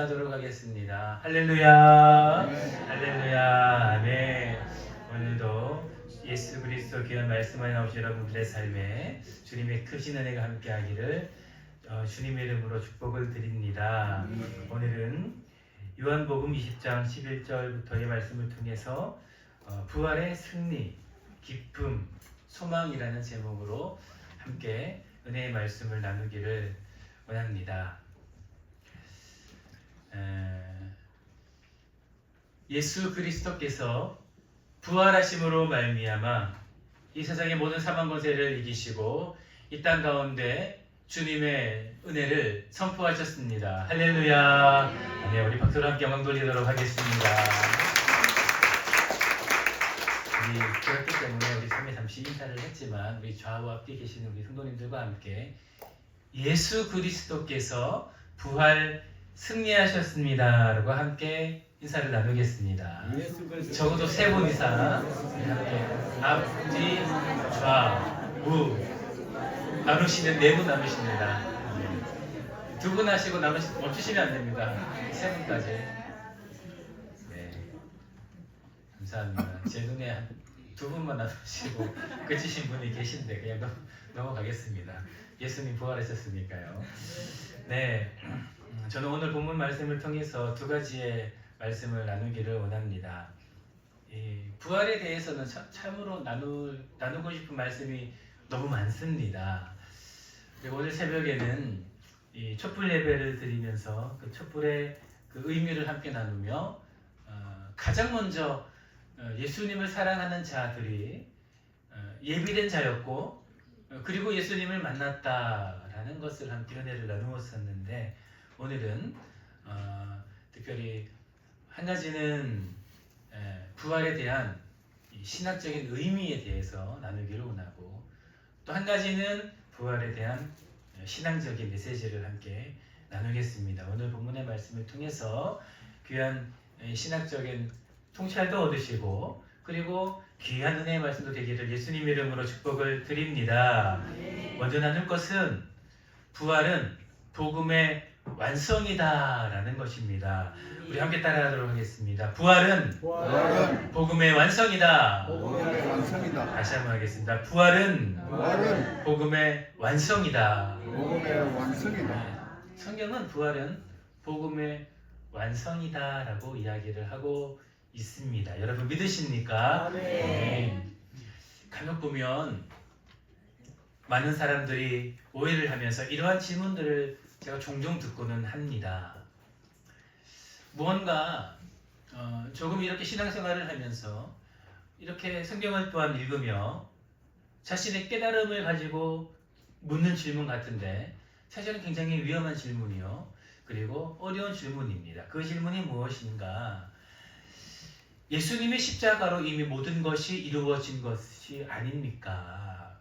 하도록 하겠습니다. 할렐루야. 할렐루야. 아멘. 오늘도 예수 그리스도 귀한 말씀 안에 나오신 여러분들의 삶에 주님의 크신 은혜가 함께하기를 주님의 이름으로 축복을 드립니다. 오늘은 요한복음 20장 11절부터의 말씀을 통해서 부활의 승리, 기쁨, 소망이라는 제목으로 함께 은혜의 말씀을 나누기를 원합니다. 예수 그리스도께서 부활하심으로 말미암아 이 세상의 모든 사망 권세를 이기시고 이 땅 가운데 주님의 은혜를 선포하셨습니다. 할렐루야. 네, 우리 박수로 함께 영광 돌리도록 하겠습니다. 그렇기 때문에 우리 섬에 잠시 인사를 했지만 우리 좌우 앞에 계시는 우리 성도님들과 함께 예수 그리스도께서 부활 승리하셨습니다 라고 함께 인사를 나누겠습니다. 적어도 세 분 이상 함께 앞뒤 좌우 나누시는 네 분 나누십니다. 두 분 하시고 멈추시면 안 됩니다. 세 분까지. 네, 감사합니다. 제 눈에 한 두 분만 나누시고 끝이신 분이 계신데 그냥 넘어가겠습니다. 예수님 부활하셨으니까요. 네, 저는 오늘 본문 말씀을 통해서 두 가지의 말씀을 나누기를 원합니다. 이 부활에 대해서는 참으로 나누고 싶은 말씀이 너무 많습니다. 그리고 오늘 새벽에는 이 촛불 예배를 드리면서 그 촛불의 그 의미를 함께 나누며 가장 먼저 예수님을 사랑하는 자들이 예비된 자였고 그리고 예수님을 만났다라는 것을 함께 은혜를 나누었었는데 오늘은 특별히 한 가지는 부활에 대한 신학적인 의미에 대해서 나누기를 원하고 또 한 가지는 부활에 대한 신앙적인 메시지를 함께 나누겠습니다. 오늘 본문의 말씀을 통해서 귀한 신학적인 통찰도 얻으시고 그리고 귀한 은혜의 말씀도 되기를 예수님 이름으로 축복을 드립니다. 먼저 나눌 것은 부활은 복음의 완성이다라는 것입니다. 우리 함께 따라하도록 하겠습니다. 부활은 복음의 완성이다. 복음의 완성이다. 다시 한번 하겠습니다. 부활은 복음의 완성이다. 복음의 완성이다. 성경은 부활은 복음의 완성이다라고 이야기를 하고 있습니다. 여러분 믿으십니까? 네. 간혹 보면 많은 사람들이 오해를 하면서 이러한 질문들을 제가 종종 듣고는 합니다. 무언가 조금 이렇게 신앙생활을 하면서 이렇게 성경을 또한 읽으며 자신의 깨달음을 가지고 묻는 질문 같은데 사실은 굉장히 위험한 질문이요. 그리고 어려운 질문입니다. 그 질문이 무엇인가? 예수님의 십자가로 이미 모든 것이 이루어진 것이 아닙니까?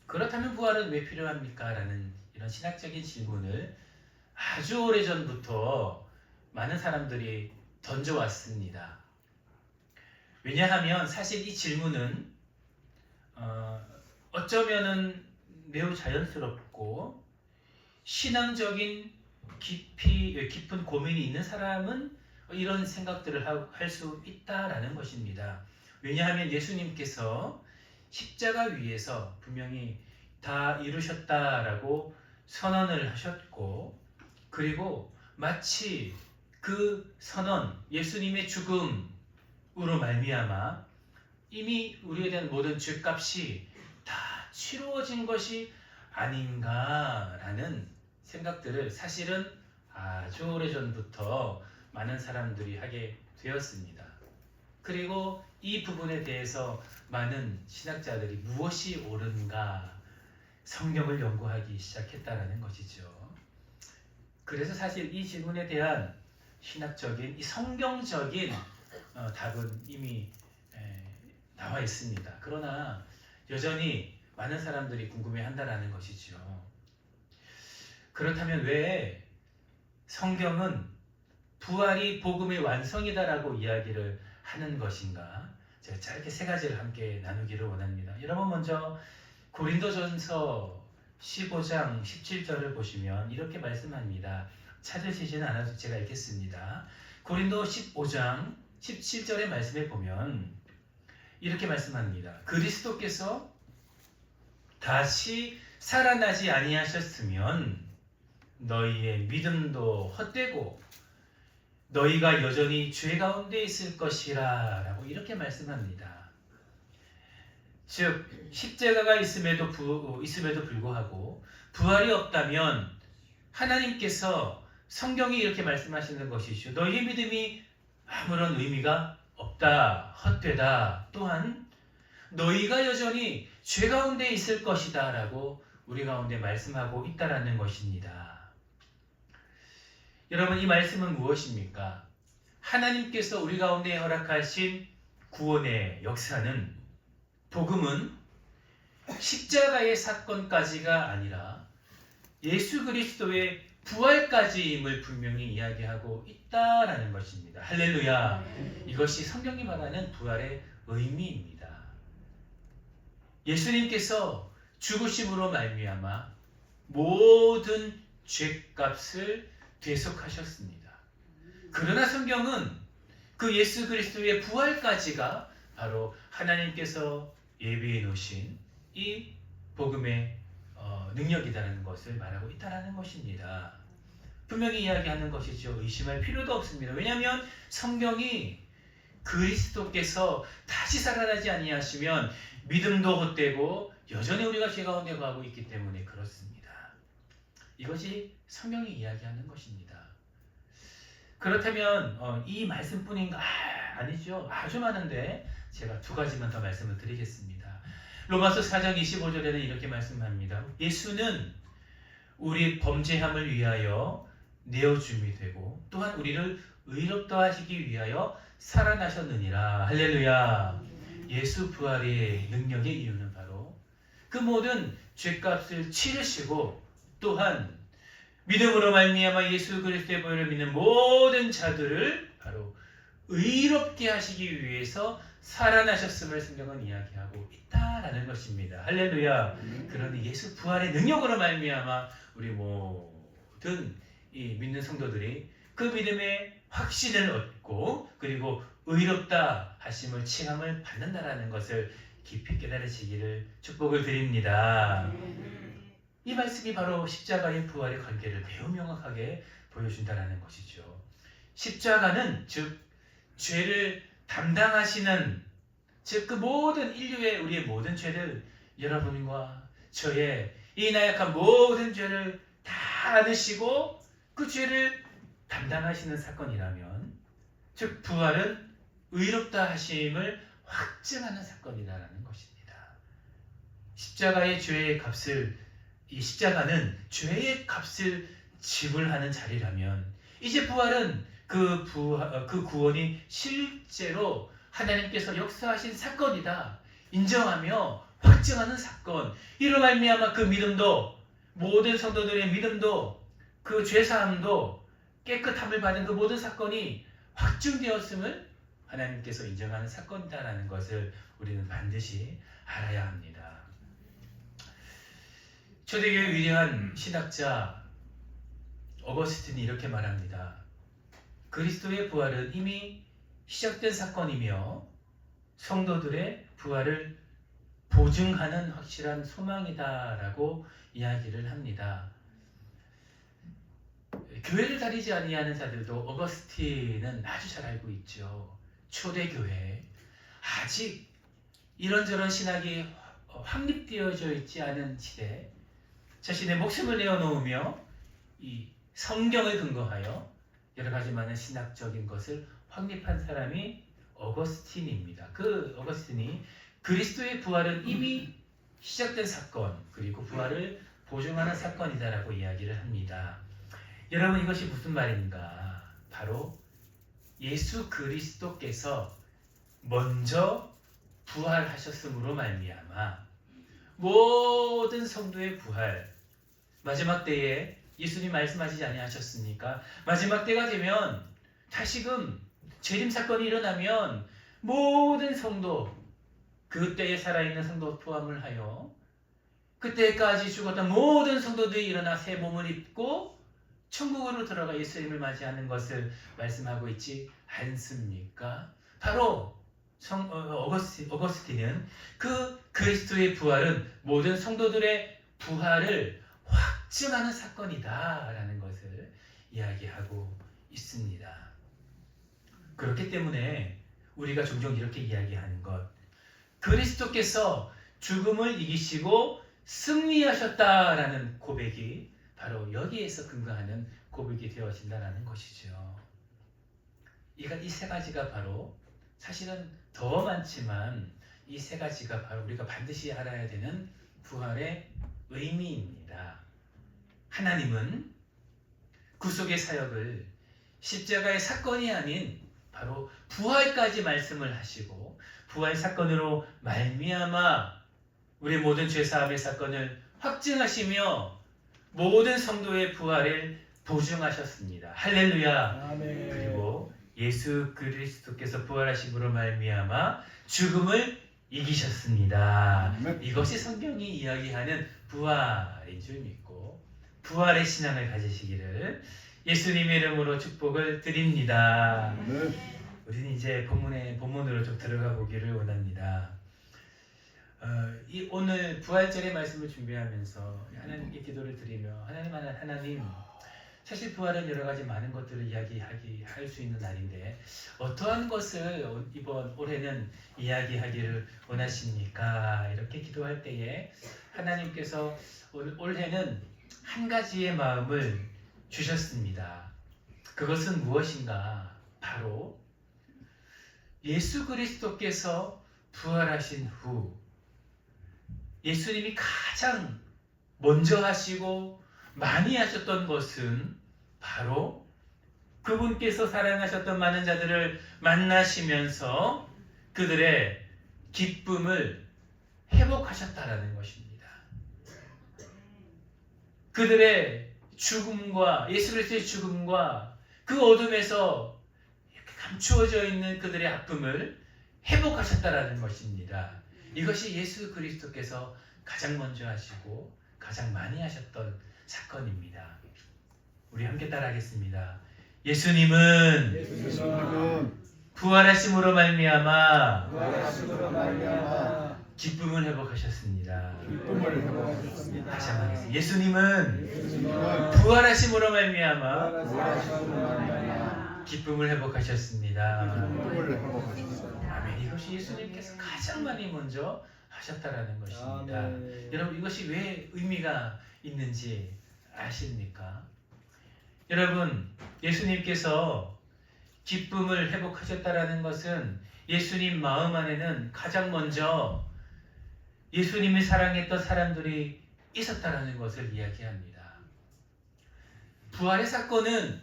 그렇다면 부활은 왜 필요합니까? 라는 이런 신학적인 질문을 아주 오래전부터 많은 사람들이 던져왔습니다. 왜냐하면 사실 이 질문은 어쩌면은 매우 자연스럽고 신앙적인 깊은 고민이 있는 사람은 이런 생각들을 할 수 있다라는 것입니다. 왜냐하면 예수님께서 십자가 위에서 분명히 다 이루셨다라고 선언을 하셨고 그리고 마치 그 선언, 예수님의 죽음으로 말미암아 이미 우리에 대한 모든 죄값이 다 치루어진 것이 아닌가라는 생각들을 사실은 아주 오래전부터 많은 사람들이 하게 되었습니다. 그리고 이 부분에 대해서 많은 신학자들이 무엇이 옳은가 성경을 연구하기 시작했다라는 것이죠. 그래서 사실 이 질문에 대한 신학적인, 이 성경적인 답은 이미 나와 있습니다. 그러나 여전히 많은 사람들이 궁금해한다라는 것이죠. 그렇다면 왜 성경은 부활이 복음의 완성이다라고 이야기를 하는 것인가? 제가 짧게 세 가지를 함께 나누기를 원합니다. 여러분 먼저 고린도전서 15장 17절을 보시면 이렇게 말씀합니다. 찾으시지는 않아도 제가 읽겠습니다. 고린도 15장 17절의 말씀에 보면 이렇게 말씀합니다. 그리스도께서 다시 살아나지 아니하셨으면 너희의 믿음도 헛되고 너희가 여전히 죄 가운데 있을 것이라 라고 이렇게 말씀합니다. 즉 십자가가 있음에도 불구하고 부활이 없다면 하나님께서 성경이 이렇게 말씀하시는 것이죠. 너희의 믿음이 아무런 의미가 없다, 헛되다. 또한 너희가 여전히 죄 가운데 있을 것이다 라고 우리 가운데 말씀하고 있다라는 것입니다. 여러분, 이 말씀은 무엇입니까? 하나님께서 우리 가운데 허락하신 구원의 역사는, 복음은 십자가의 사건까지가 아니라 예수 그리스도의 부활까지임을 분명히 이야기하고 있다라는 것입니다. 할렐루야. 이것이 성경이 말하는 부활의 의미입니다. 예수님께서 죽으심으로 말미암아 모든 죄값을 대속하셨습니다. 그러나 성경은 그 예수 그리스도의 부활까지가 바로 하나님께서 예비해 놓으신 이 복음의 능력이라는 것을 말하고 있다는 것입니다. 분명히 이야기하는 것이죠. 의심할 필요도 없습니다. 왜냐하면 성경이 그리스도께서 다시 살아나지 아니하시면 믿음도 헛되고 여전히 우리가 죄 가운데 가고 있기 때문에 그렇습니다. 이것이 성경이 이야기하는 것입니다. 그렇다면 이 말씀뿐인가? 아니죠. 아주 많은데 제가 두 가지만 더 말씀을 드리겠습니다. 로마서 4장 25절에는 이렇게 말씀합니다. 예수는 우리 범죄함을 위하여 내어줌이 되고 또한 우리를 의롭다 하시기 위하여 살아나셨느니라. 할렐루야. 예수 부활의 능력의 이유는 바로 그 모든 죄값을 치르시고 또한 믿음으로 말미암아 예수 그리스도의 보혈을 믿는 모든 자들을 바로 의롭게 하시기 위해서 살아나셨음을 성경은 이야기하고 있다라는 것입니다. 할렐루야. 그러니 예수 부활의 능력으로 말미암아 우리 모든 이 믿는 성도들이 그 믿음의 확신을 얻고 그리고 의롭다 하심을 체험을 받는다라는 것을 깊이 깨달으시기를 축복을 드립니다. 이 말씀이 바로 십자가의 부활의 관계를 매우 명확하게 보여준다는 것이죠. 십자가는 즉 죄를 담당하시는, 즉 그 모든 인류의 우리의 모든 죄를, 여러분과 저의 이 나약한 모든 죄를 다 안으시고 그 죄를 담당하시는 사건이라면, 즉 부활은 의롭다 하심을 확증하는 사건이라는 것입니다. 십자가의 죄의 값을, 이 십자가는 죄의 값을 지불하는 자리라면 이제 부활은 그 구원이 실제로 하나님께서 역사하신 사건이다 인정하며 확증하는 사건, 이로 말미암아 그 믿음도, 모든 성도들의 믿음도, 그 죄사함도, 깨끗함을 받은 그 모든 사건이 확증되었음을 하나님께서 인정하는 사건이다라는 것을 우리는 반드시 알아야 합니다. 초대교회 위대한 신학자 어거스틴이 이렇게 말합니다. 그리스도의 부활은 이미 시작된 사건이며 성도들의 부활을 보증하는 확실한 소망이다라고 이야기를 합니다. 교회를 다니지 아니하는 자들도 어거스틴은 아주 잘 알고 있죠. 초대교회, 아직 이런저런 신학이 확립되어져 있지 않은 시대, 자신의 목숨을 내어놓으며 이 성경을 근거하여 여러 가지 많은 신학적인 것을 확립한 사람이 어거스틴입니다. 그 어거스틴이 그리스도의 부활은 이미 시작된 사건, 그리고 부활을 보증하는 사건이다라고 이야기를 합니다. 여러분, 이것이 무슨 말인가? 바로 예수 그리스도께서 먼저 부활하셨으므로 말미암아 모든 성도의 부활, 마지막 때에 예수님 말씀하시지 아니하셨습니까? 마지막 때가 되면, 다시금 재림 사건이 일어나면 모든 성도, 그때에 살아있는 성도 포함을 하여 그때까지 죽었던 모든 성도들이 일어나 새 몸을 입고 천국으로 들어가 예수님을 맞이하는 것을 말씀하고 있지 않습니까? 바로 어거스틴은 그 그리스도의 부활은 모든 성도들의 부활을 확증하는 사건이다라는 것을 이야기하고 있습니다. 그렇기 때문에 우리가 종종 이렇게 이야기하는 것, 그리스도께서 죽음을 이기시고 승리하셨다라는 고백이 바로 여기에서 근거하는 고백이 되어진다는 것이죠. 이 세 가지가 바로 사실은 더 많지만 이 세 가지가 바로 우리가 반드시 알아야 되는 부활의 의미입니다. 하나님은 구속의 사역을 십자가의 사건이 아닌 바로 부활까지 말씀을 하시고 부활 사건으로 말미암아 우리 모든 죄사함의 사건을 확증하시며 모든 성도의 부활을 보증하셨습니다. 할렐루야. 아멘. 그리고 예수 그리스도께서 부활하심으로 말미암아 죽음을 이기셨습니다. 아멘. 이것이 성경이 이야기하는 부활인 줄 믿고 부활의 신앙을 가지시기를 예수님의 이름으로 축복을 드립니다. 네. 우리는 이제 본문으로 좀 들어가 보기를 원합니다. 오늘 부활절의 말씀을 준비하면서 하나님께 기도를 드리며 하나님 사실 부활은 여러 가지 많은 것들을 할 수 있는 날인데 어떠한 것을 이번 올해는 이야기하기를 원하십니까? 이렇게 기도할 때에 하나님께서 올해는 한 가지의 마음을 주셨습니다. 그것은 무엇인가? 바로 예수 그리스도께서 부활하신 후 예수님이 가장 먼저 하시고 많이 하셨던 것은 바로 그분께서 사랑하셨던 많은 자들을 만나시면서 그들의 기쁨을 회복하셨다라는 것입니다. 그들의 죽음과 예수 그리스도의 죽음과 그 어둠에서 감추어져 있는 그들의 아픔을 회복하셨다라는 것입니다. 이것이 예수 그리스도께서 가장 먼저 하시고 가장 많이 하셨던 사건입니다. 우리 함께 따라하겠습니다. 예수님은 예수님은 부활하심으로 말미암아 부활하심으로 말미암아 기쁨을 회복하셨습니다. 기쁨을 회복하셨습니다. 다시 한번 하겠습니다. 예수님은 예수님은 부활하심으로 말미암아 부활하심으로 말미암아 기쁨을 회복하셨습니다. 기쁨을 회복하셨습니다. 아멘. 이것이 예수님께서 가장 많이 먼저 하셨다라는 것입니다. 아멘. 여러분 이것이 왜 의미가 있는지 아십니까? 여러분 예수님께서 기쁨을 회복하셨다라는 것은 예수님 마음 안에는 가장 먼저 예수님을 사랑했던 사람들이 있었다라는 것을 이야기합니다. 부활의 사건은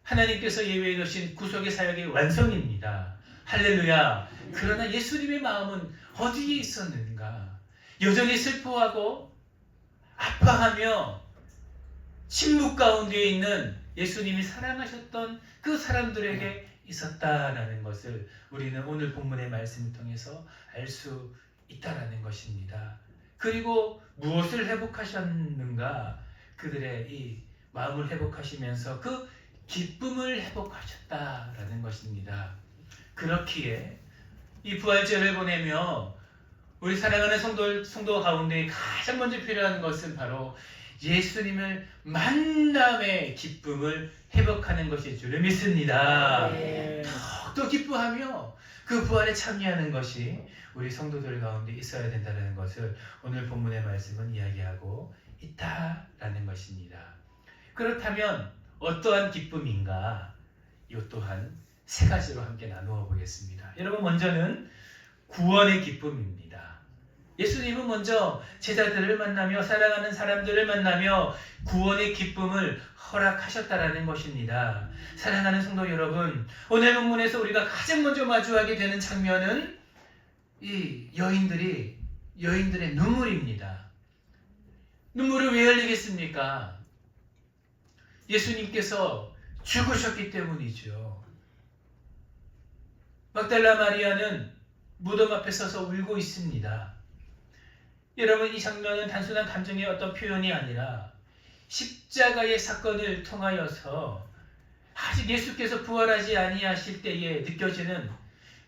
하나님께서 예외해 놓으신 구속의 사역의 완성입니다. 할렐루야. 그러나 예수님의 마음은 어디에 있었는가? 여전히 슬퍼하고 아파하며 침묵 가운데 있는 예수님이 사랑하셨던 그 사람들에게 있었다라는 것을 우리는 오늘 본문의 말씀을 통해서 알 수 있다라는 것입니다. 그리고 무엇을 회복하셨는가? 그들의 이 마음을 회복하시면서 그 기쁨을 회복하셨다라는 것입니다. 그렇기에 이 부활절을 보내며 우리 사랑하는 성도 가운데 가장 먼저 필요한 것은 바로 예수님을 만남의 기쁨을 회복하는 것일 줄을 믿습니다. 네. 더욱더 기뻐하며 그 부활에 참여하는 것이 우리 성도들 가운데 있어야 된다는 것을 오늘 본문의 말씀은 이야기하고 있다라는 것입니다. 그렇다면 어떠한 기쁨인가? 이것 또한 세 가지로 함께 나누어 보겠습니다. 여러분 먼저는 구원의 기쁨입니다. 예수님은 먼저 제자들을 만나며 사랑하는 사람들을 만나며 구원의 기쁨을 허락하셨다라는 것입니다. 사랑하는 성도 여러분, 오늘 본문에서 우리가 가장 먼저 마주하게 되는 장면은 이 여인들의 눈물입니다. 눈물을 왜 흘리겠습니까? 예수님께서 죽으셨기 때문이죠. 막달라 마리아는 무덤 앞에 서서 울고 있습니다. 여러분 이 장면은 단순한 감정의 어떤 표현이 아니라 십자가의 사건을 통하여서 아직 예수께서 부활하지 아니하실 때에 느껴지는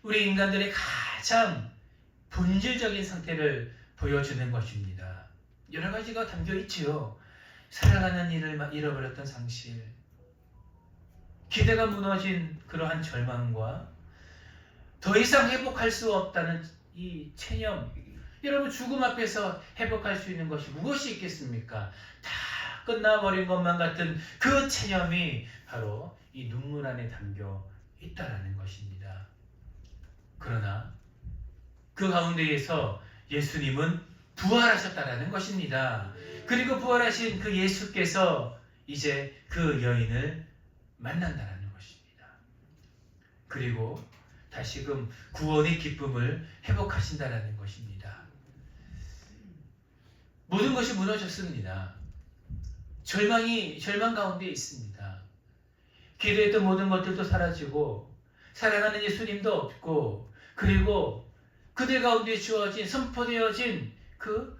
우리 인간들의 가장 본질적인 상태를 보여주는 것입니다. 여러 가지가 담겨 있지요. 사랑하는 이를 잃어버렸던 상실, 기대가 무너진 그러한 절망과 더 이상 회복할 수 없다는 이 체념. 여러분, 죽음 앞에서 회복할 수 있는 것이 무엇이 있겠습니까? 다 끝나버린 것만 같은 그 체념이 바로 이 눈물 안에 담겨 있다라는 것입니다. 그러나 그 가운데에서 예수님은 부활하셨다라는 것입니다. 그리고 부활하신 그 예수께서 이제 그 여인을 만난다라는 것입니다. 그리고 다시금 구원의 기쁨을 회복하신다라는 것입니다. 모든 것이 무너졌습니다. 절망 가운데 있습니다. 기대했던 모든 것들도 사라지고 사랑하는 예수님도 없고, 그리고 그들 가운데 주어진 선포되어진 그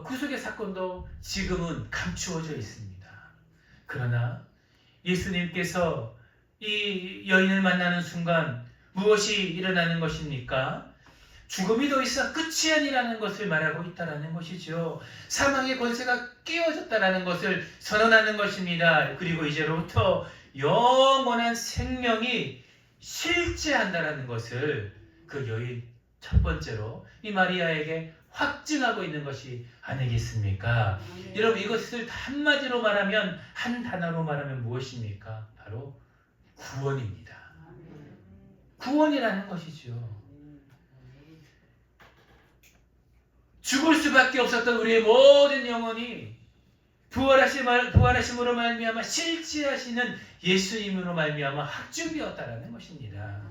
구속의 사건도 지금은 감추어져 있습니다. 그러나 예수님께서 이 여인을 만나는 순간 무엇이 일어나는 것입니까? 죽음이 더 이상 끝이 아니라는 것을 말하고 있다는 것이죠. 사망의 권세가 깨어졌다는 것을 선언하는 것입니다. 그리고 이제로부터 영원한 생명이 실제한다는 것을 그 여인 첫 번째로 이 마리아에게 확증하고 있는 것이 아니겠습니까? 여러분, 이것을 한마디로 말하면, 한 단어로 말하면 무엇입니까? 바로 구원입니다. 구원이라는 것이죠. 죽을 수밖에 없었던 우리의 모든 영혼이 부활하심으로 말미암아 실제하시는 예수님으로 말미암아 확증되었다라는 것입니다.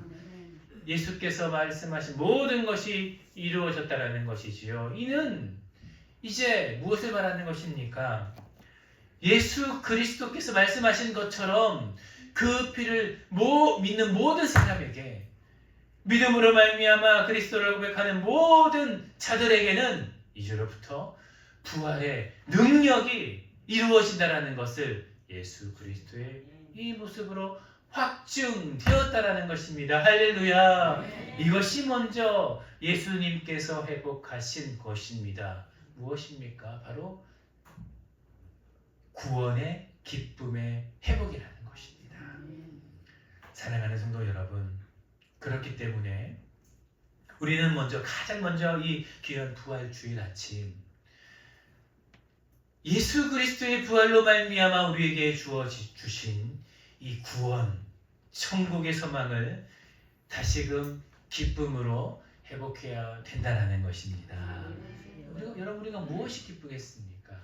예수께서 말씀하신 모든 것이 이루어졌다라는 것이지요. 이는 이제 무엇을 말하는 것입니까? 예수 그리스도께서 말씀하신 것처럼 그 피를 믿는 모든 사람에게, 믿음으로 말미암아 그리스도를 고백하는 모든 자들에게는 이제로부터 부활의 능력이 이루어진다라는 것을 예수 그리스도의 이 모습으로 확증되었다라는 것입니다. 할렐루야. 이것이 먼저 예수님께서 회복하신 것입니다. 무엇입니까? 바로 구원의 기쁨의 회복이라는 것입니다. 사랑하는 성도 여러분, 그렇기 때문에 우리는 가장 먼저 이 귀한 부활 주일 아침, 예수 그리스도의 부활로 말미암아 우리에게 주신 이 구원, 천국의 소망을 다시금 기쁨으로 회복해야 된다는 것입니다. 여러분, 우리가 무엇이 기쁘겠습니까?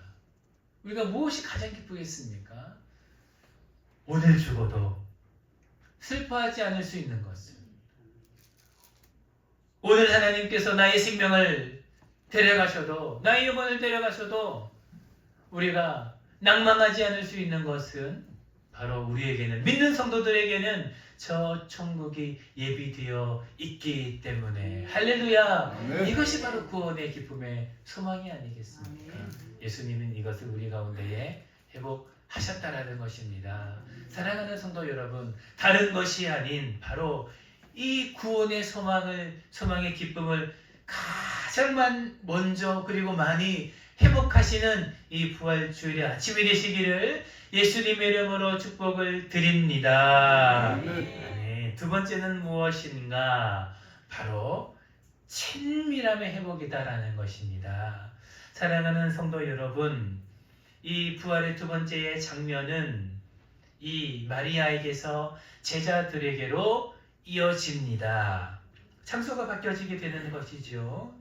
우리가 무엇이 가장 기쁘겠습니까? 오늘 죽어도 슬퍼하지 않을 수 있는 것을, 오늘 하나님께서 나의 생명을 데려가셔도, 나의 영혼을 데려가셔도 우리가 낭망하지 않을 수 있는 것은 바로 우리에게는, 믿는 성도들에게는 저 천국이 예비되어 있기 때문에, 할렐루야. 네. 이것이 바로 구원의 기쁨의 소망이 아니겠습니까? 예수님은 이것을 우리 가운데에 회복하셨다라는 것입니다. 사랑하는 성도 여러분, 다른 것이 아닌 바로 이 구원의 소망의 기쁨을 가장 먼저 그리고 많이 회복하시는 이 부활 주일의 아침이 되시기를 예수님의 이름으로 축복을 드립니다. 네, 두 번째는 무엇인가? 바로 친밀함의 회복이다라는 것입니다. 사랑하는 성도 여러분, 이 부활의 두 번째의 장면은 이 마리아에게서 제자들에게로 이어집니다. 장소가 바뀌어지게 되는 것이죠.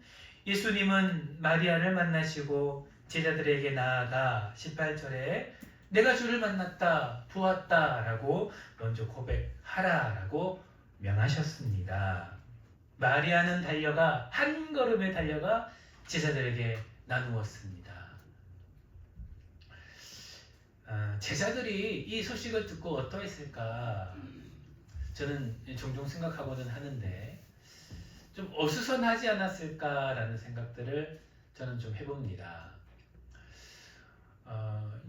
예수님은 마리아를 만나시고 제자들에게 나아가 18절에 내가 주를 만났다, 보았다 라고 먼저 고백하라라고 명하셨습니다. 마리아는 한 걸음에 달려가 제자들에게 나누었습니다. 제자들이 이 소식을 듣고 어떠했을까? 저는 종종 생각하고는 하는데 좀 어수선하지 않았을까라는 생각들을 저는 좀 해봅니다.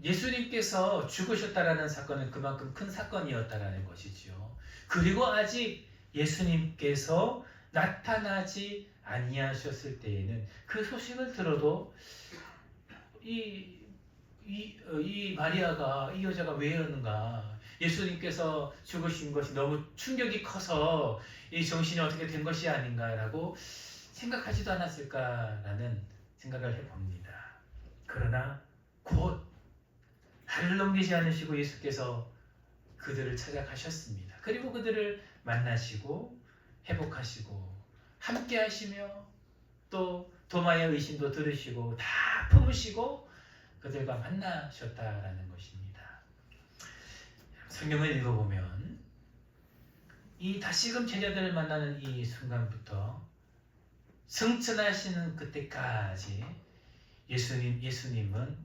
예수님께서 죽으셨다라는 사건은 그만큼 큰 사건이었다라는 것이죠. 그리고 아직 예수님께서 나타나지 아니하셨을 때에는 그 소식을 들어도 이 마리아가, 이 여자가 왜 이러는가, 예수님께서 죽으신 것이 너무 충격이 커서 이 정신이 어떻게 된 것이 아닌가라고 생각하지도 않았을까라는 생각을 해봅니다. 그러나 곧 하루를 넘기지 않으시고 예수께서 그들을 찾아가셨습니다. 그리고 그들을 만나시고 회복하시고 함께 하시며 또 도마의 의심도 들으시고 다 품으시고 그들과 만나셨다라는 것입니다. 성경을 읽어보면 이 다시금 제자들을 만나는 이 순간부터 승천하시는 그때까지 예수님은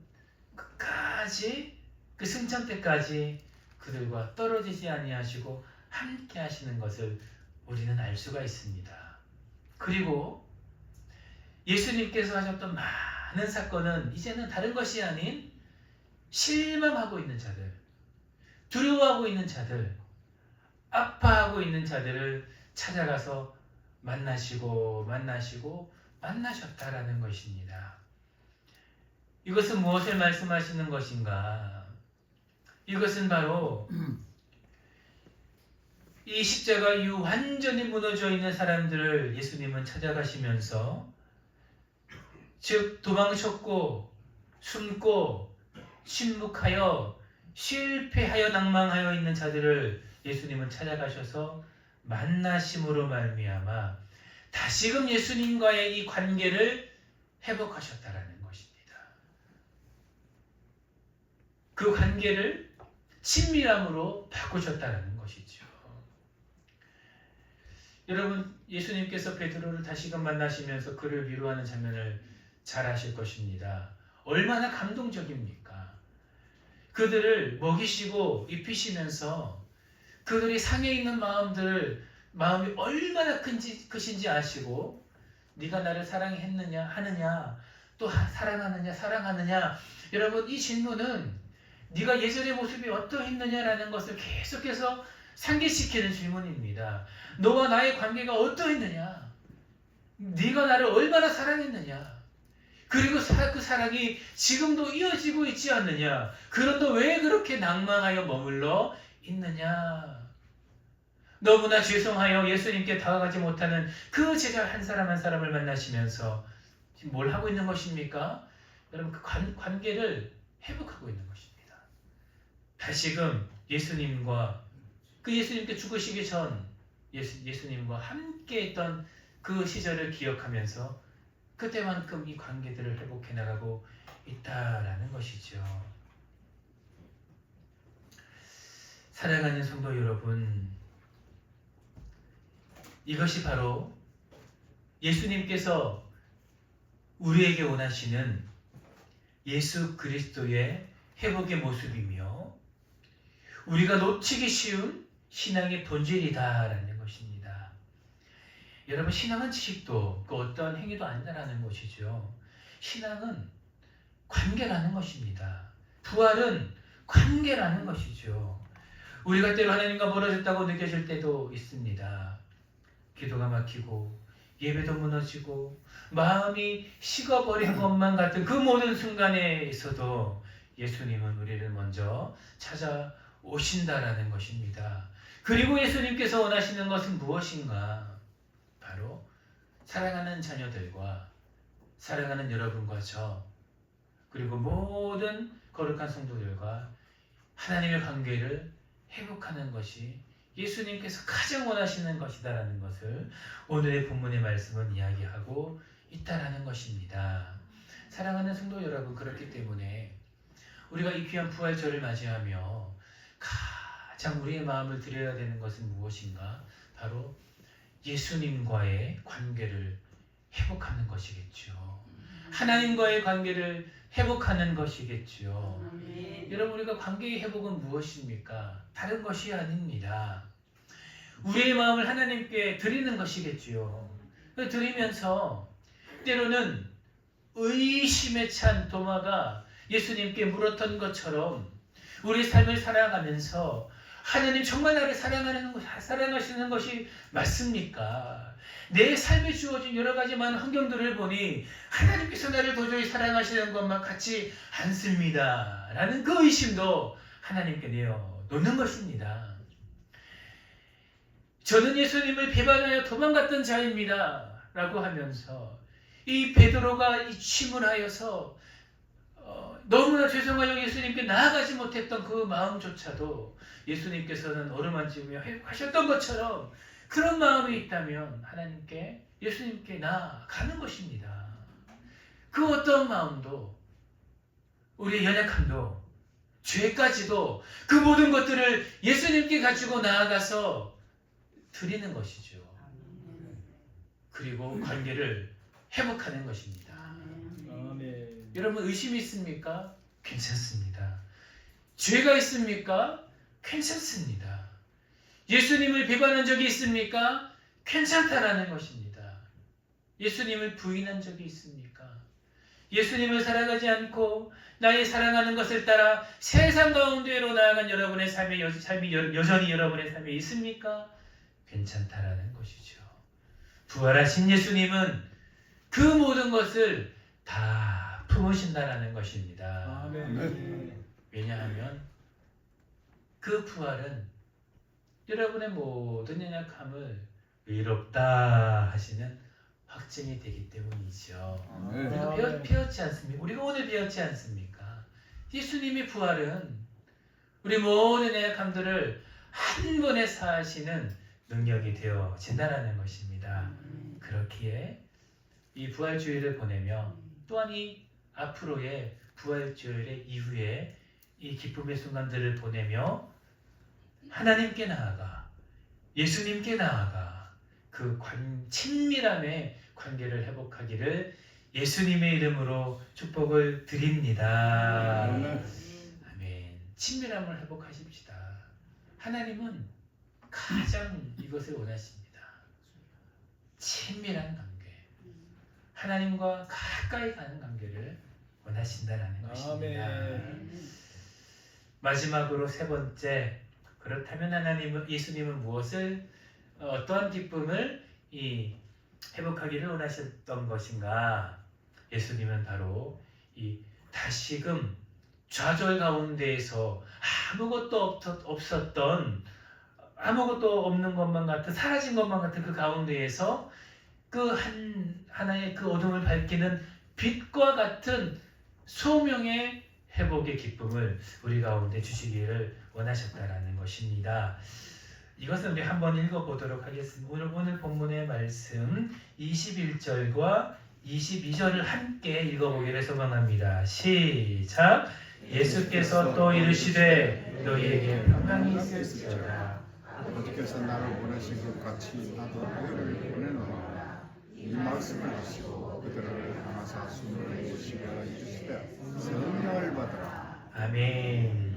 끝까지 그 승천 때까지 그들과 떨어지지 아니하시고 함께 하시는 것을 우리는 알 수가 있습니다. 그리고 예수님께서 하셨던 많은 사건은 이제는 다른 것이 아닌 실망하고 있는 자들, 두려워하고 있는 자들, 아파하고 있는 자들을 찾아가서 만나시고 만나셨다라는 것입니다. 이것은 무엇을 말씀하시는 것인가? 이것은 바로 이 십자가 이후 완전히 무너져 있는 사람들을 예수님은 찾아가시면서, 즉 도망쳤고 숨고 침묵하여 실패하여 낭망하여 있는 자들을 예수님은 찾아가셔서 만나심으로 말미암아 다시금 예수님과의 이 관계를 회복하셨다라는 것입니다. 그 관계를 친밀함으로 바꾸셨다라는 것이죠. 여러분, 예수님께서 베드로를 다시금 만나시면서 그를 위로하는 장면을 잘 아실 것입니다. 얼마나 감동적입니까? 그들을 먹이시고 입히시면서 그들이 상해 있는 마음이 얼마나 크신지 아시고, 네가 나를 사랑했느냐 하느냐, 또 사랑하느냐. 여러분, 이 질문은 네가 예전의 모습이 어떠했느냐라는 것을 계속해서 상기시키는 질문입니다. 너와 나의 관계가 어떠했느냐, 네가 나를 얼마나 사랑했느냐, 그리고 그 사랑이 지금도 이어지고 있지 않느냐, 그런데 왜 그렇게 낭망하여 머물러 있느냐. 너무나 죄송하여 예수님께 다가가지 못하는 그 제자 한 사람 한 사람을 만나시면서 지금 뭘 하고 있는 것입니까? 여러분, 그 관계를 회복하고 있는 것입니다. 다시금 예수님과, 그 예수님께 죽으시기 전 예수님과 함께 했던 그 시절을 기억하면서 그때만큼 이 관계들을 회복해 나가고 있다라는 것이죠. 사랑하는 성도 여러분, 이것이 바로 예수님께서 우리에게 원하시는 예수 그리스도의 회복의 모습이며 우리가 놓치기 쉬운 신앙의 본질이다라는 것입니다. 여러분, 신앙은 지식도 그 어떤 행위도 아니다라는 것이죠. 신앙은 관계라는 것입니다. 부활은 관계라는 것이죠. 우리가 때로 하나님과 멀어졌다고 느껴질 때도 있습니다. 기도가 막히고 예배도 무너지고 마음이 식어버린 것만 같은 그 모든 순간에 있어도 예수님은 우리를 먼저 찾아오신다라는 것입니다. 그리고 예수님께서 원하시는 것은 무엇인가? 바로 사랑하는 자녀들과 사랑하는 여러분과 저, 그리고 모든 거룩한 성도들과 하나님의 관계를 회복하는 것이 예수님께서 가장 원하시는 것이다라는 것을 오늘의 본문의 말씀은 이야기하고 있다라는 것입니다. 사랑하는 성도 여러분, 그렇기 때문에 우리가 이 귀한 부활절을 맞이하며 가장 우리의 마음을 드려야 되는 것은 무엇인가? 바로 예수님과의 관계를 회복하는 것이겠죠. 하나님과의 관계를 회복하는 것이겠죠. 여러분, 우리가 관계의 회복은 무엇입니까? 다른 것이 아닙니다. 우리의 마음을 하나님께 드리는 것이겠지요. 드리면서 때로는 의심에 찬 도마가 예수님께 물었던 것처럼 우리 삶을 살아가면서 하나님 정말 나를 사랑하시는 것이 맞습니까? 내 삶에 주어진 여러 가지 많은 환경들을 보니 하나님께서 나를 도저히 사랑하시는 것만 같지 않습니다. 라는 그 의심도 하나님께 내어놓는 것입니다. 저는 예수님을 배반하여 도망갔던 자입니다. 라고 하면서 이 베드로가 이 침울하여서 너무나 죄송하여 예수님께 나아가지 못했던 그 마음조차도 예수님께서는 어루만지며 회복하셨던 것처럼 그런 마음이 있다면 하나님께 예수님께 나아가는 것입니다. 그 어떤 마음도 우리의 연약함도 죄까지도 그 모든 것들을 예수님께 가지고 나아가서 드리는 것이죠. 그리고 관계를 회복하는 것입니다. 아멘. 여러분 의심이 있습니까? 괜찮습니다. 죄가 있습니까? 괜찮습니다. 예수님을 배반한 적이 있습니까? 괜찮다라는 것입니다. 예수님을 부인한 적이 있습니까? 예수님을 살아가지 않고 나의 사랑하는 것을 따라 세상 가운데로 나아간 여러분의 삶이 여전히 여러분의 삶에 있습니까? 괜찮다라는 것이죠. 부활하신 예수님은 그 모든 것을 다 품으신다라는 것입니다. 아멘. 왜냐하면 그 부활은 여러분의 모든 연약함을 의롭다 하시는 확증이 되기 때문이죠. 우리가 배웠지 않습니까? 우리가 오늘 배웠지 않습니까? 예수님의 부활은 우리 모든 연약함들을 한 번에 사하시는 능력이 되어진다라는 것입니다. 그렇기에 이 부활주의를 보내며 또한 이 앞으로의 부활주일의 이후에 이 기쁨의 순간들을 보내며 하나님께 나아가 예수님께 나아가 그 친밀함의 관계를 회복하기를 예수님의 이름으로 축복을 드립니다. 아멘. 친밀함을 회복하십시다. 하나님은 가장 이것을 원하십니다. 친밀한 관계. 하나님과 가까이 가는 관계를 원하신다는 것입니다. 아멘. 마지막으로 세 번째, 그렇다면 예수님은 무엇을 어떠한 기쁨을 회복하기를 원하셨던 것인가? 예수님은 바로 이 다시금 좌절 가운데에서 아무것도 없었던 아무것도 없는 것만 같은 사라진 것만 같은 그 가운데에서 그 하나의 그 어둠을 밝히는 빛과 같은 소명의 회복의 기쁨을 우리 가운데 주시기를 원하셨다라는 것입니다. 이것은 우리 한번 읽어보도록 하겠습니다. 오늘 본문의 말씀 21절과 22절을 함께 읽어보기를 소망합니다. 시작! 예수께서 또 이르시되 너희에게 평강이 있을지어다. 아버지께서 나를 보내신 것 같이 나도 너희를 보내노라. 이 말씀을 하시고 그들을 향하사 숨을 내쉬며 이르시되 성령을 받으라. 아멘.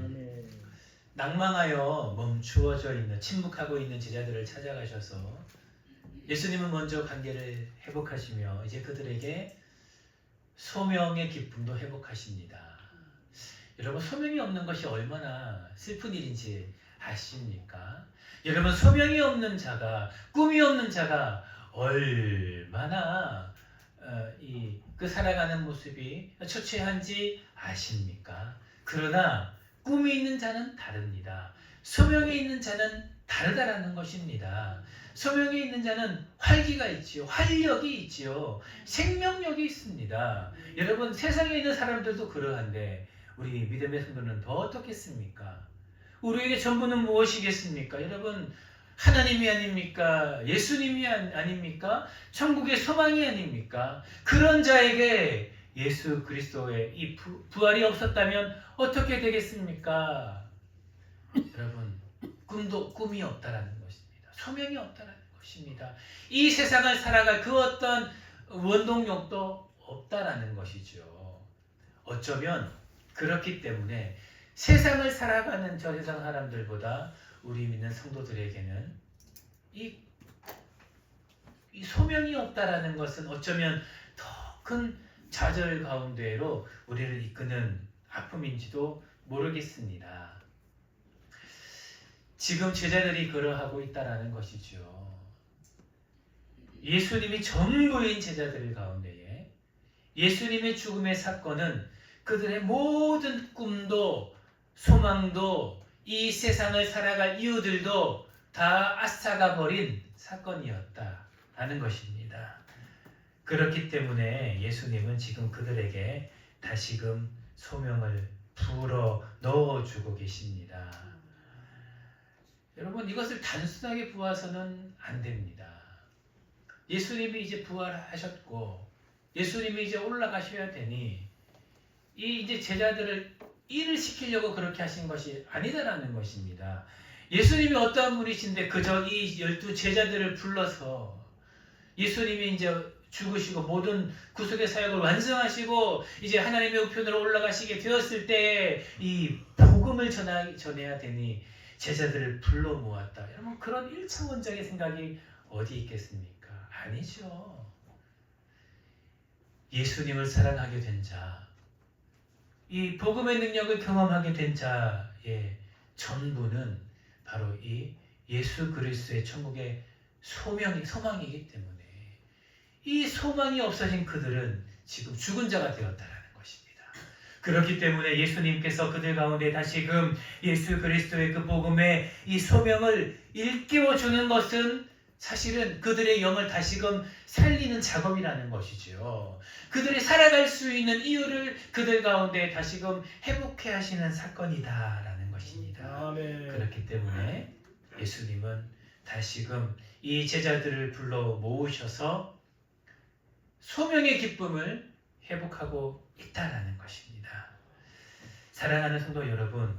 낭망하여 멈추어져 있는 침묵하고 있는 제자들을 찾아가셔서 예수님은 먼저 관계를 회복하시며 이제 그들에게 소명의 기쁨도 회복하십니다. 여러분, 소명이 없는 것이 얼마나 슬픈 일인지 아십니까? 여러분, 소명이 없는 자가, 꿈이 없는 자가 얼마나 그 살아가는 모습이 처체한지 아십니까? 그러나 꿈이 있는 자는 다릅니다. 소명이 있는 자는 다르다라는 것입니다. 소명이 있는 자는 활기가 있지요. 활력이 있지요. 생명력이 있습니다. 여러분, 세상에 있는 사람들도 그러한데 우리 믿음의 성도는 더 어떻겠습니까? 우리에게 전부는 무엇이겠습니까? 여러분, 하나님이 아닙니까? 예수님이 아닙니까? 천국의 소망이 아닙니까? 그런 자에게 예수 그리스도의 이 부활이 없었다면 어떻게 되겠습니까? 여러분, 꿈이 없다라는 것입니다. 소명이 없다라는 것입니다. 이 세상을 살아갈 그 어떤 원동력도 없다라는 것이죠. 어쩌면 그렇기 때문에 세상을 살아가는 저 세상 사람들보다 우리 믿는 성도들에게는 이 소명이 없다라는 것은 어쩌면 더 큰 좌절 가운데로 우리를 이끄는 아픔인지도 모르겠습니다. 지금 제자들이 그러하고 있다라는 것이죠. 예수님이 전부인 제자들 가운데에 예수님의 죽음의 사건은 그들의 모든 꿈도 소망도 이 세상을 살아갈 이유들도 다 앗아가 버린 사건이었다라는 것입니다. 그렇기 때문에 예수님은 지금 그들에게 다시금 소명을 불어 넣어주고 계십니다. 여러분, 이것을 단순하게 보아서는 안 됩니다. 예수님이 이제 부활하셨고 예수님이 이제 올라가셔야 되니 이 이제 제자들을 일을 시키려고 그렇게 하신 것이 아니다라는 것입니다. 예수님이 어떠한 분이신데 그저 이 12 제자들을 불러서 예수님이 이제 죽으시고 모든 구속의 사역을 완성하시고 이제 하나님의 우편으로 올라가시게 되었을 때 이 복음을 전해야 되니 제자들을 불러 모았다. 여러분, 그런 1차원적인 생각이 어디 있겠습니까? 아니죠. 예수님을 사랑하게 된 자, 이 복음의 능력을 경험하게 된 자의 전부는 바로 이 예수 그리스도의 천국의 소망이기 때문에 이 소망이 없어진 그들은 지금 죽은 자가 되었다라는 것입니다. 그렇기 때문에 예수님께서 그들 가운데 다시금 예수 그리스도의 그 복음의 이 소명을 일깨워주는 것은 사실은 그들의 영을 다시금 살리는 작업이라는 것이죠. 그들이 살아갈 수 있는 이유를 그들 가운데 다시금 회복해 하시는 사건이다라는 것입니다. 아멘. 그렇기 때문에 예수님은 다시금 이 제자들을 불러 모으셔서 소명의 기쁨을 회복하고 있다라는 것입니다. 사랑하는 성도 여러분,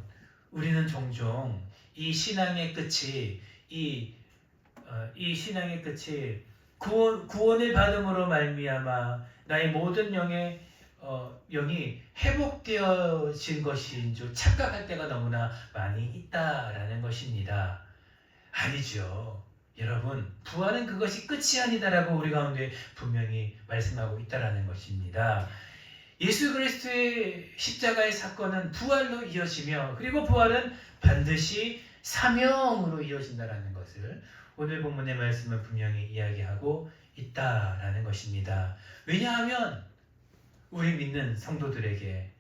우리는 종종 이 신앙의 끝이 이 신앙의 끝이 구원을 받음으로 말미암아 나의 모든 영이 회복되어진 것인 줄 착각할 때가 너무나 많이 있다라는 것입니다. 아니죠. 여러분, 부활은 그것이 끝이 아니다라고 우리 가운데 분명히 말씀하고 있다라는 것입니다. 예수 그리스도의 십자가의 사건은 부활로 이어지며 그리고 부활은 반드시 사명으로 이어진다라는 것을 오늘 본문의 말씀은 분명히 이야기하고 있다라는 것입니다. 왜냐하면 우리 믿는 성도들에게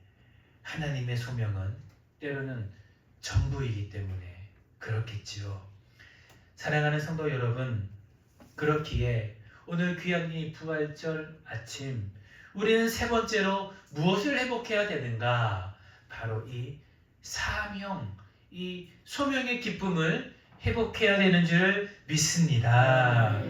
하나님의 소명은 때로는 전부이기 때문에 그렇겠지요. 사랑하는 성도 여러분, 그렇기에 오늘 귀한 이 부활절 아침 우리는 세 번째로 무엇을 회복해야 되는가? 바로 이 사명, 이 소명의 기쁨을 회복해야 되는 줄 믿습니다.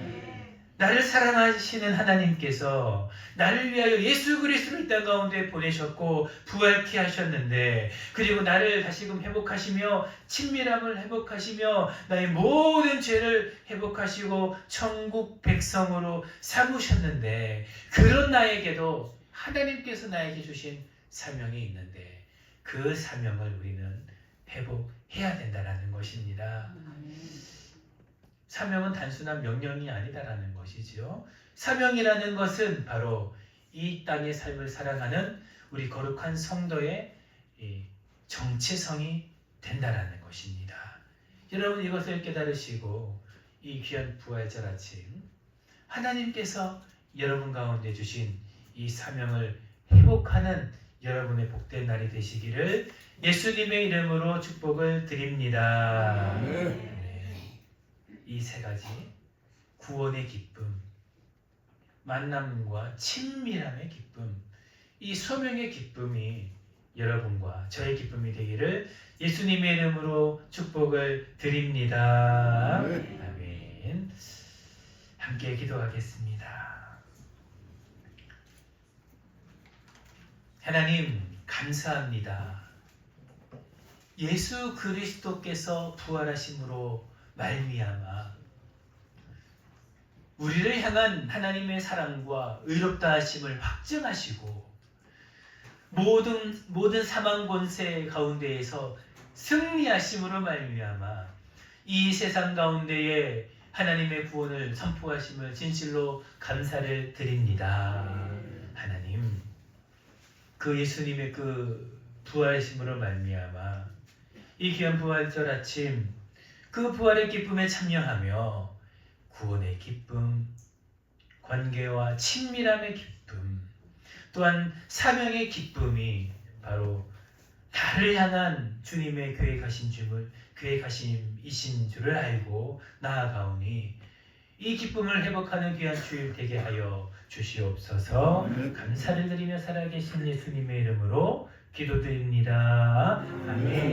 나를 사랑하시는 하나님께서 나를 위하여 예수 그리스도를 이 땅 가운데 보내셨고 부활케 하셨는데 그리고 나를 다시금 회복하시며 친밀함을 회복하시며 나의 모든 죄를 회복하시고 천국 백성으로 삼으셨는데 그런 나에게도 하나님께서 나에게 주신 사명이 있는데 그 사명을 우리는 회복해야 된다는 것입니다. 사명은 단순한 명령이 아니다라는 것이지요. 사명이라는 것은 바로 이 땅의 삶을 살아가는 우리 거룩한 성도의 정체성이 된다라는 것입니다. 여러분, 이것을 깨달으시고 이 귀한 부활절 아침 하나님께서 여러분 가운데 주신 이 사명을 회복하는 여러분의 복된 날이 되시기를 예수님의 이름으로 축복을 드립니다. 이 세 가지 구원의 기쁨, 만남과 친밀함의 기쁨, 이 소명의 기쁨이 여러분과 저의 기쁨이 되기를 예수님의 이름으로 축복을 드립니다. 아멘. 함께 기도하겠습니다. 하나님, 감사합니다. 예수 그리스도께서 부활하심으로 말미암아 우리를 향한 하나님의 사랑과 의롭다 하심을 확증하시고 모든 사망 권세 가운데에서 승리하심으로 말미암아 이 세상 가운데에 하나님의 구원을 선포하심을 진실로 감사를 드립니다. 하나님, 그 예수님의 그 부활심으로 말미암아 이 귀한 부활절 아침 그 부활의 기쁨에 참여하며 구원의 기쁨, 관계와 친밀함의 기쁨, 또한 사명의 기쁨이 바로 나를 향한 주님의 계획하심이신 줄을 알고 나아가오니 이 기쁨을 회복하는 귀한 주일 되게 하여 주시옵소서. 감사를 드리며 살아계신 예수님의 이름으로 기도드립니다. 아멘.